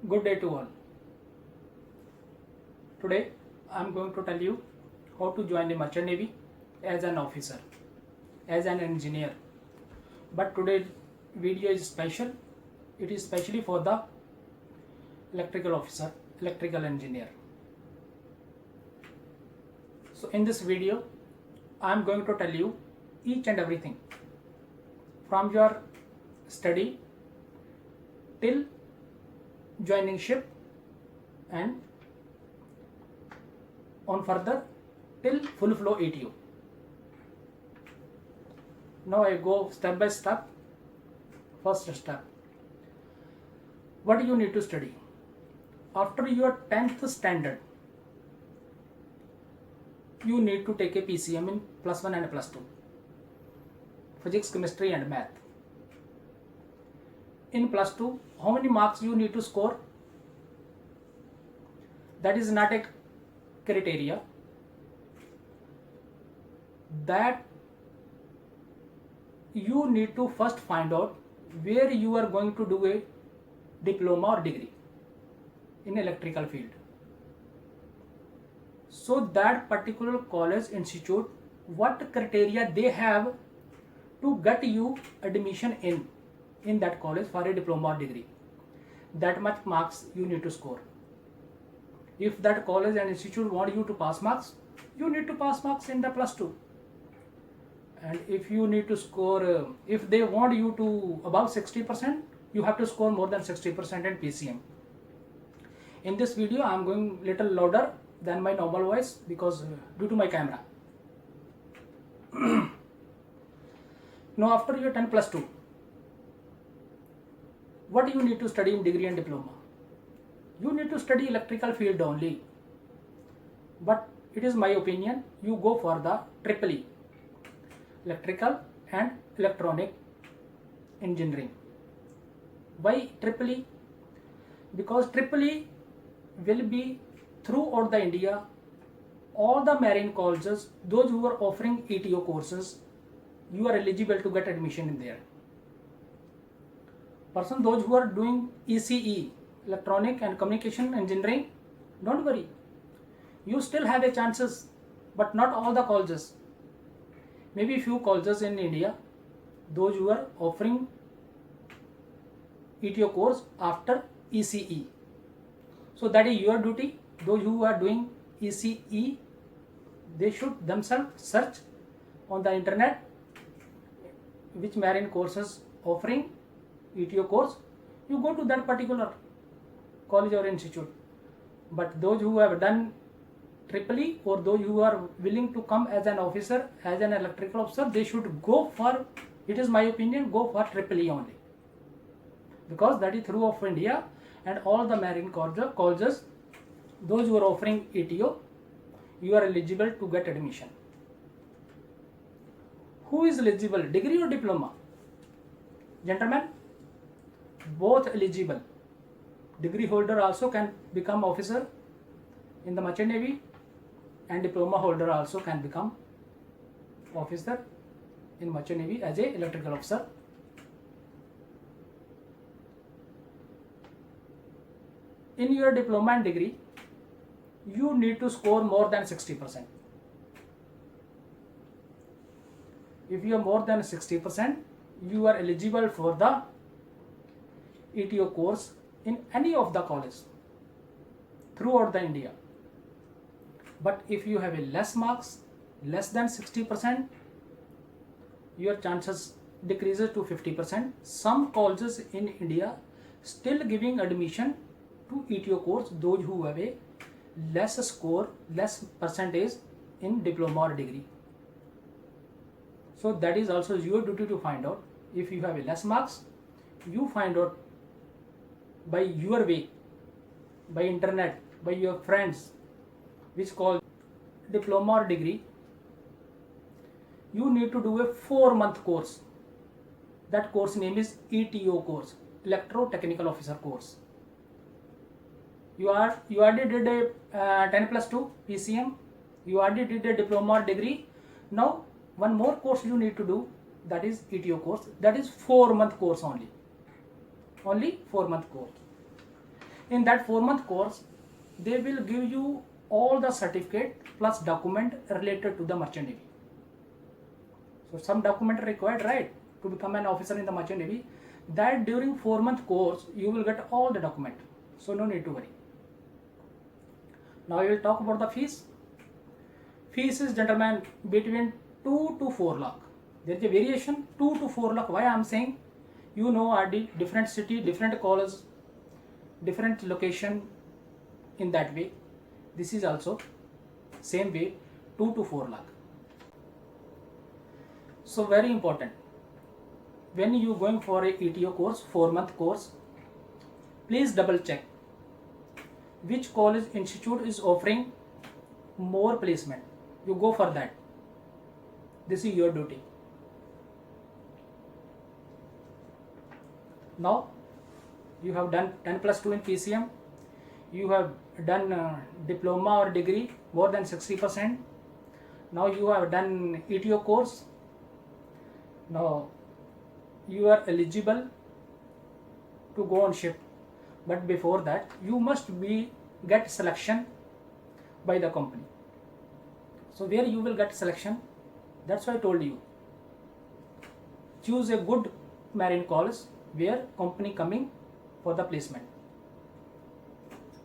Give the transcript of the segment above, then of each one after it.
Good day to all. Today I am going to tell you how to join the Merchant Navy as an officer, as an engineer. But today's video is special. It is specially for the electrical officer, electrical engineer. So in this video I am going to tell you each and everything from your study till joining ship and on further till full flow ATO. Now I go step by step. First step, what do you need to study? After your 10th standard, you need to take a PCM in +1 and +2, physics, chemistry and math. In +2, how many marks you need to score? That is not a criteria. That you need to first find out where you are going to do a diploma or degree in electrical field. So that particular college, institute, what criteria they have to get you admission in that college for a diploma or degree. That much marks you need to score. If that college and institute want you to pass marks, you need to pass marks in the +2. And if you need to score, if they want you to above 60%, you have to score more than 60% in PCM. In this video I am going little louder than my normal voice because due to my camera. Now after your 10 +2, what do you need to study in degree and diploma? You need to study electrical field only. But it is my opinion, you go for the EEE, electrical and electronic engineering. Why EEE? Because EEE will be throughout the India, all the marine colleges, those who are offering ETO courses, you are eligible to get admission in there. Those who are doing ECE, electronic and communication engineering, don't worry, you still have a chances, but not all the colleges. Maybe few colleges in India, those who are offering ETO course after ECE. So that is your duty. Those who are doing ECE, they should themselves search on the internet which marine courses offering ETO course. You go to that particular college or institute. But those who have done EEE or those who are willing to come as an officer, as an electrical officer, they should go for, it is my opinion, go for EEE only. Because that is through of India and all the marine colleges, those who are offering ETO, you are eligible to get admission. Who is eligible, degree or diploma? Gentlemen, both eligible. Degree holder also can become officer in the Merchant Navy and diploma holder also can become officer in Merchant Navy as a electrical officer. In your diploma and degree, you need to score more than 60%. If you are more than 60%, you are eligible for the ETO course in any of the colleges throughout the India. But if you have a less marks, less than 60%, your chances decreases to 50%. Some colleges in India still giving admission to ETO course those who have a less score, less percentage in diploma or degree. So that is also your duty to find out. If you have a less marks, you find out by your way, by internet, by your friends, which call diploma or degree. You need to do a 4-month course. That course name is ETO course, Electro Technical Officer course. You already did a 10 +2 PCM. You already did a diploma or degree. Now one more course you need to do, that is ETO course. That is 4-month course only. Only 4-month course. In that 4-month course, they will give you all the certificate plus document related to the merchant navy. So some document required, right, to become an officer in the merchant navy. That during 4-month course you will get all the document. So no need to worry. Now I will talk about the fees. Fees is, gentlemen, between 2 to 4 lakh. There is a variation 2 to 4 lakh. Why I am saying? You know, RD, different city, different college, different location. In that way, this is also same way, 2 to 4 lakh. So very important, when you going for a ETO course, 4-month course, please double check which college institute is offering more placement. You go for that. This is your duty. Now you have done 10 plus 2 in PCM. You have done diploma or degree more than 60%. Now you have done ETO course. Now you are eligible to go on ship, but before that you must get selection by the company. So where you will get selection, that's why I told you, choose a good marine college where company coming for the placement.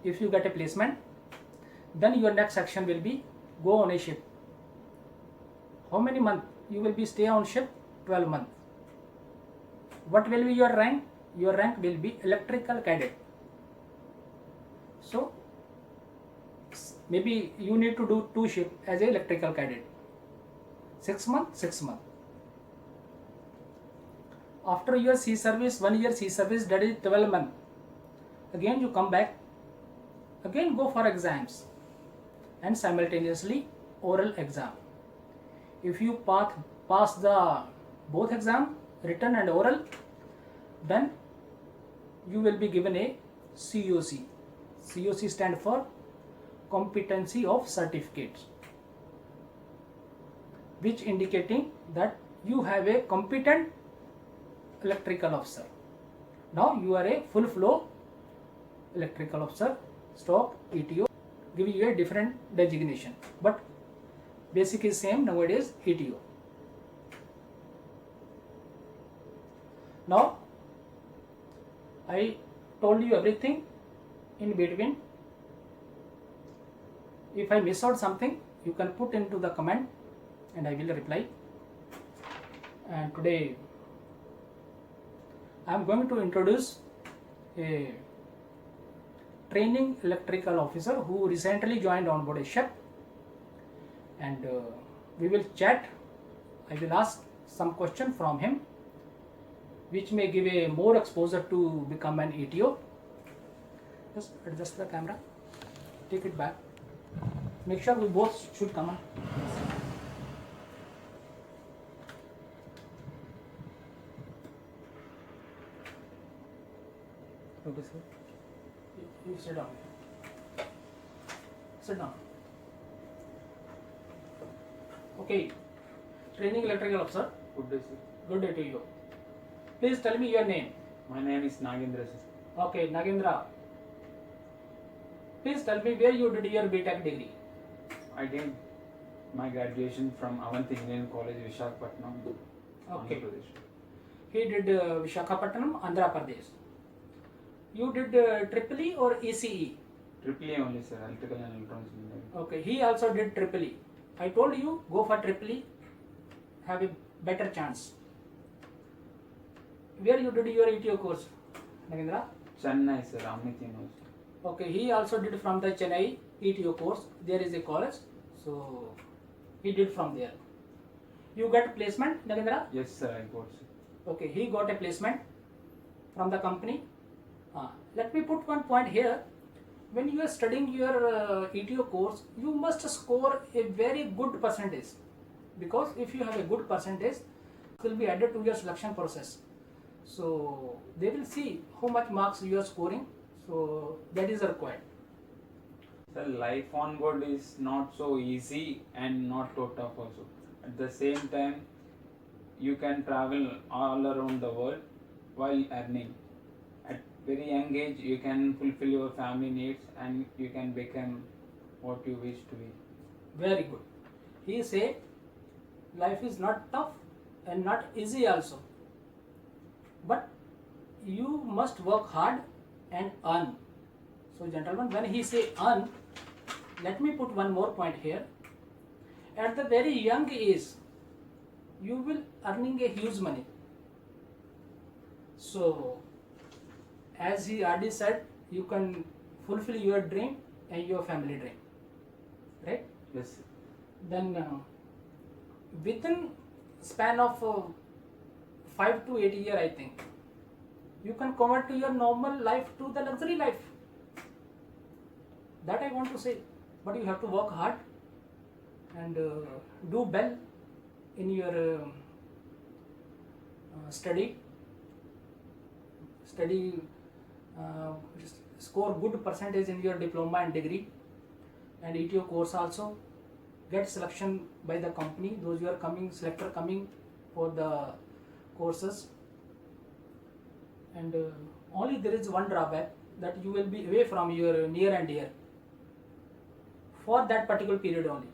If you get a placement, then your next action will be go on a ship. How many months you will be stay on ship? 12 months. What will be your rank? Your rank will be electrical cadet. So maybe you need to do 2 shifts as a electrical cadet. 6 months, 6 months. After your sea service, 1 year sea service, that is 12 months. Again you come back, again go for exams and simultaneously oral exam. If you pass the both exam, written and oral, then you will be given a COC. COC stand for competency of certificates, which indicating that you have a competent electrical officer. Now you are a full flow electrical officer stroke ETO, giving you a different designation, but basic is same nowadays, ETO. Now I told you everything in between. If I miss out something, you can put into the comment and I will reply. And today I am going to introduce a training electrical officer who recently joined on board a ship, and we will chat. I will ask some question from him which may give a more exposure to become an ETO. Just adjust the camera, take it back, make sure we both should come on. Okay, sir. You sit down. Sit down. Okay. Training electrical officer. Good day, sir. Good day to you. Please tell me your name. My name is Nagendra, sir. Okay, Nagendra. Please tell me where you did your BTech degree. I did my graduation from Avanti Indian College, Visakhapatnam, Okay. Andhra Pradesh. He did Visakhapatnam, Andhra Pradesh. You did Triple E or ECE? Triple A only, sir. Electrical and Electronics Engineering. Okay, he also did Triple E. I told you, go for Triple E, have a better chance. Where you did your ETO course, Nagendra? Chennai, sir. Amity University. Okay, he also did from the Chennai ETO course. There is a college, so he did from there. You got placement, Nagendra? Yes, sir. I got, sir. Okay, he got a placement from the company. Let me put one point here. When you are studying your ETO course, you must score a very good percentage, because if you have a good percentage, it will be added to your selection process. So they will see how much marks you are scoring. So that is required. Sir, life on board is not so easy and not so tough also. At the same time, you can travel all around the world while earning. very young age you can fulfill your family needs and you can become what you wish to be. Very good. He say life is not tough and not easy also, but you must work hard and earn. So gentlemen, when he say earn, let me put one more point here. At the very young age, you will earning a huge money. So as he already said, you can fulfill your dream and your family dream, right? Yes, sir. Then within span of 5 to 8 year, I think you can convert to your normal life to the luxury life. That I want to say. But you have to work hard and do well in your study, score good percentage in your diploma and degree, and ETO course also. Get selection by the company, those who are coming, selector coming for the courses. And only there is one drawback, that you will be away from your near and dear for that particular period only.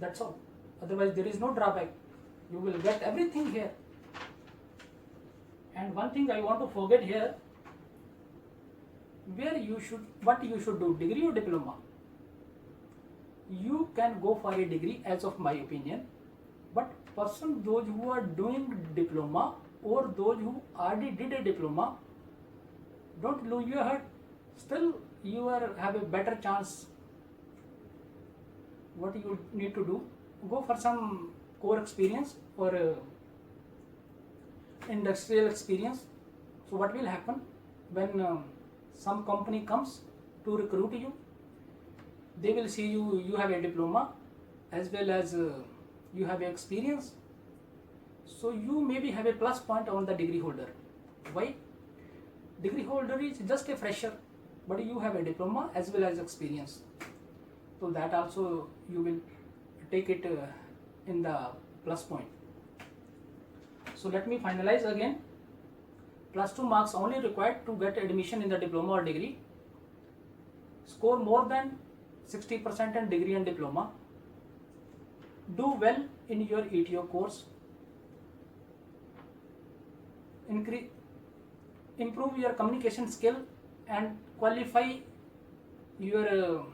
That's all. Otherwise there is no drawback. You will get everything here. And one thing I want to forget here, what you should do, degree or diploma? You can go for a degree as of my opinion, but those who are doing diploma or those who already did a diploma, don't lose your heart. Still you have a better chance. What you need to do, go for some core experience or industrial experience. So what will happen when some company comes to recruit you, they will see you have a diploma as well as you have experience. So you maybe have a plus point on the degree holder. Why? Degree holder is just a fresher, but you have a diploma as well as experience. So that also you will take it in the plus point. So let me finalize again. +2 marks only required to get admission in the diploma or degree. Score more than 60% in degree and diploma. Do well in your ETO course. Improve your communication skill and qualify your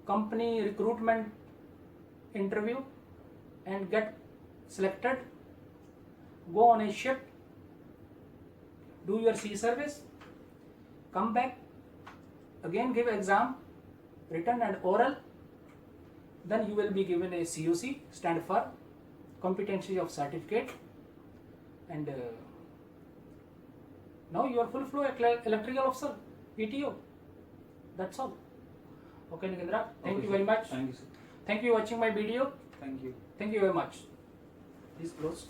company recruitment interview and get selected. Go on a shift, do your sea service, come back, again give exam, written and oral, then you will be given a COC, stand for competency of certificate, and now you are full flow electrical officer, ETO. That's all. Okay, Nikendra, thank you very much. Thank you, sir. Thank you for watching my video. Thank you. Thank you very much. Please close.